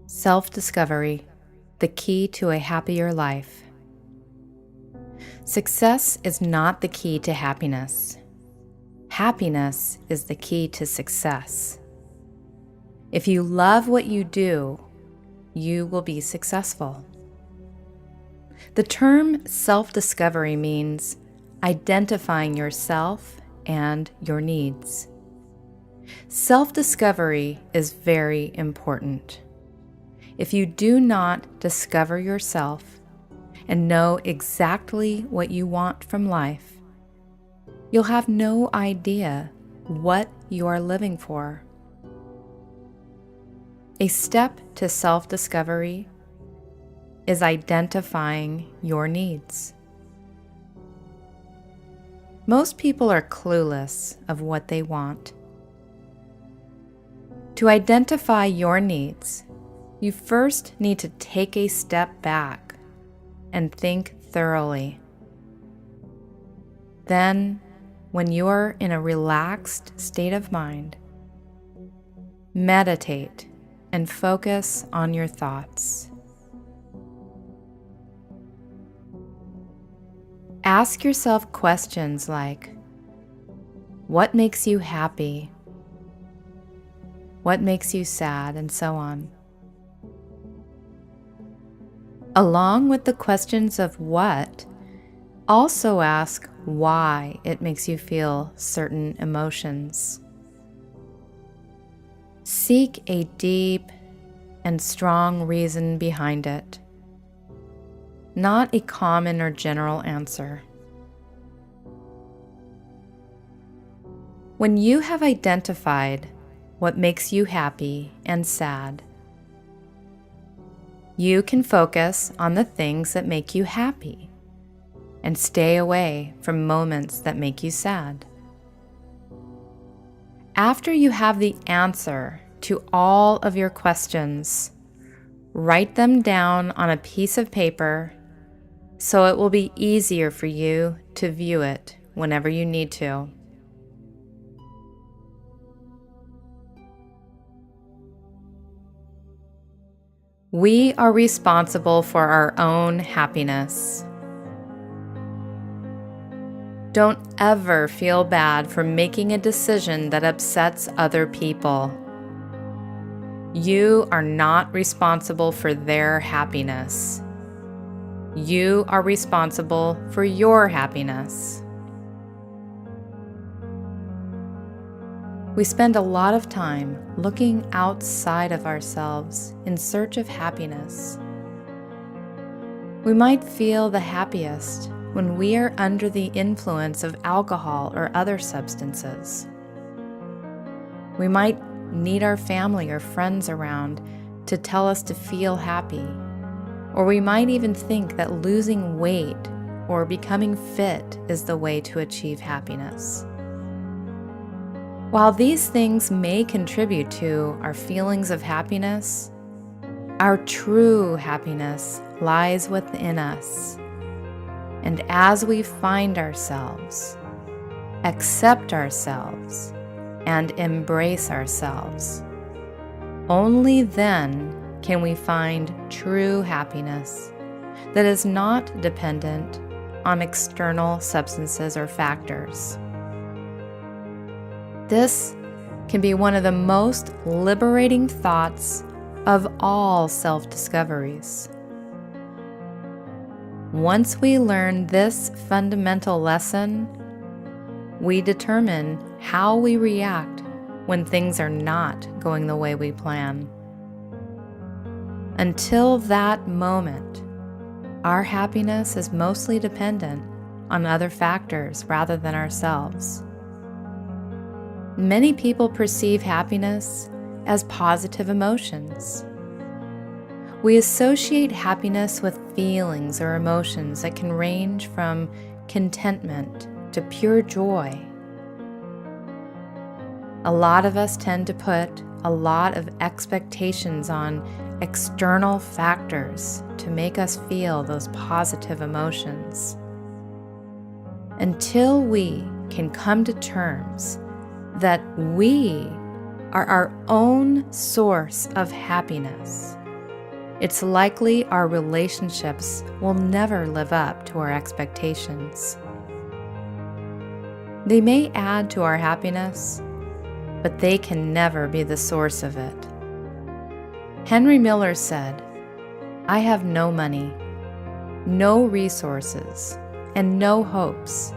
Self-discovery, the key to a happier life. Success is not the key to happiness. Happiness is the key to success. If you love what you do, you will be successful. The term self-discovery means identifying yourself and your needs. Self-discovery is very important. If you do not discover yourself and know exactly what you want from life, you'll have no idea what you are living for. A step to self-discovery is identifying your needs. Most people are clueless of what they want. To identify your needs, you first need to take a step back and think thoroughly. Then, when you are in a relaxed state of mind, meditate and focus on your thoughts. Ask yourself questions like, what makes you happy? What makes you sad? And so on. Along with the questions of what, also ask why it makes you feel certain emotions. Seek a deep and strong reason behind it, not a common or general answer. When you have identified what makes you happy and sad, you can focus on the things that make you happy and stay away from moments that make you sad. After you have the answer to all of your questions, write them down on a piece of paper so it will be easier for you to view it whenever you need to. We are responsible for our own happiness. Don't ever feel bad for making a decision that upsets other people. You are not responsible for their happiness. You are responsible for your happiness. We spend a lot of time looking outside of ourselves in search of happiness. We might feel the happiest when we are under the influence of alcohol or other substances. We might need our family or friends around to tell us to feel happy, or we might even think that losing weight or becoming fit is the way to achieve happiness. While these things may contribute to our feelings of happiness, our true happiness lies within us. And as we find ourselves, accept ourselves, and embrace ourselves, only then can we find true happiness that is not dependent on external substances or factors. This can be one of the most liberating thoughts of all self-discoveries. Once we learn this fundamental lesson, we determine how we react when things are not going the way we plan. Until that moment, our happiness is mostly dependent on other factors rather than ourselves. Many people perceive happiness as positive emotions. We associate happiness with feelings or emotions that can range from contentment to pure joy. A lot of us tend to put a lot of expectations on external factors to make us feel those positive emotions. Until we can come to terms that we are our own source of happiness, it's likely our relationships will never live up to our expectations. They may add to our happiness, but they can never be the source of it. Henry Miller said, "I have no money, no resources, and no hopes,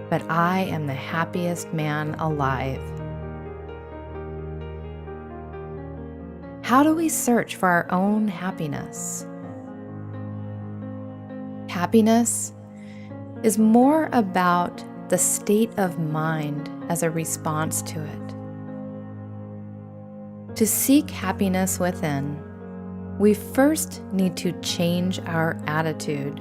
but I am the happiest man alive." How do we search for our own happiness? Happiness is more about the state of mind as a response to it. To seek happiness within, we first need to change our attitude.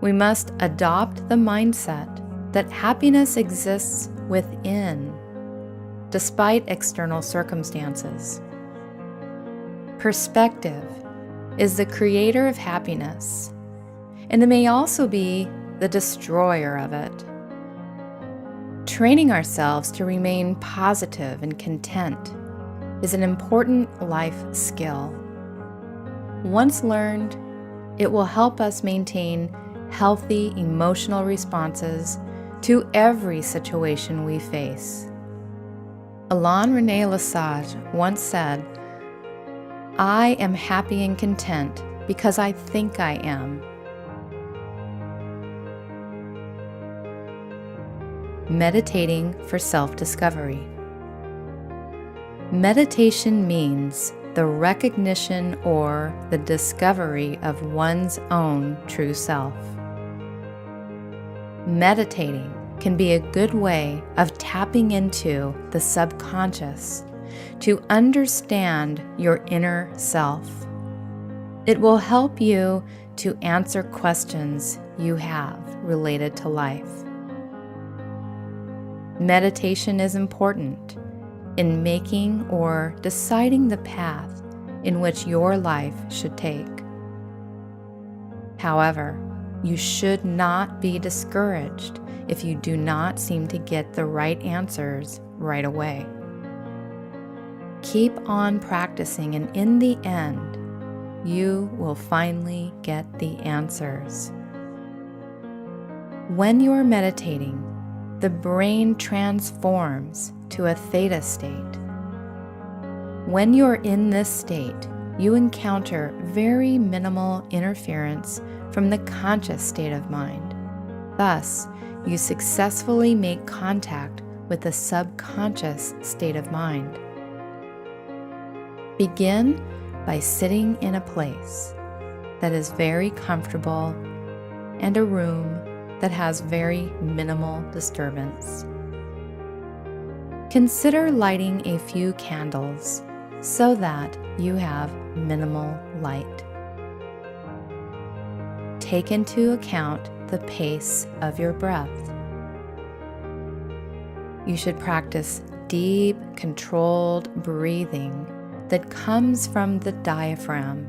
We must adopt the mindset that happiness exists within, despite external circumstances. Perspective is the creator of happiness, and it may also be the destroyer of it. Training ourselves to remain positive and content is an important life skill. Once learned, it will help us maintain healthy emotional responses to every situation we face. Alain René Lesage once said, "I am happy and content because I think I am." Meditating for self-discovery. Meditation means the recognition or the discovery of one's own true self. Meditating can be a good way of tapping into the subconscious to understand your inner self. It will help you to answer questions you have related to life. Meditation is important in making or deciding the path in which your life should take. However, you should not be discouraged if you do not seem to get the right answers right away. Keep on practicing, and in the end, you will finally get the answers. When you are meditating, the brain transforms to a theta state. When you're in this state, you encounter very minimal interference from the conscious state of mind. Thus, you successfully make contact with the subconscious state of mind. Begin by sitting in a place that is very comfortable and a room that has very minimal disturbance. Consider lighting a few candles so that you have minimal light. Take into account the pace of your breath. You should practice deep, controlled breathing that comes from the diaphragm.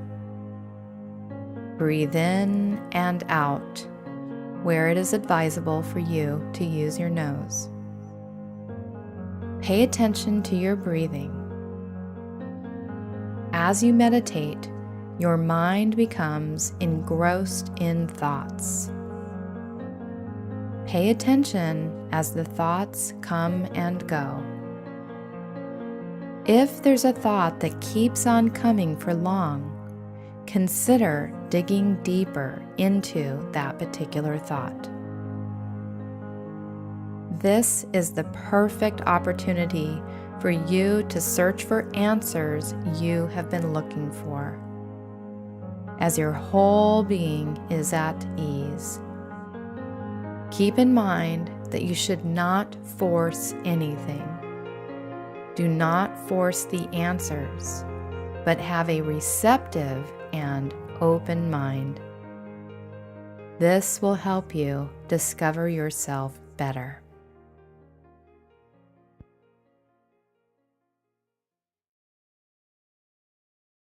Breathe in and out, where it is advisable for you to use your nose. Pay attention to your breathing. As you meditate, your mind becomes engrossed in thoughts. Pay attention as the thoughts come and go. If there's a thought that keeps on coming for long, consider digging deeper into that particular thought. This is the perfect opportunity for you to search for answers you have been looking for, as your whole being is at ease. Keep in mind that you should not force anything. Do not force the answers, but have a receptive and open mind. This will help you discover yourself better.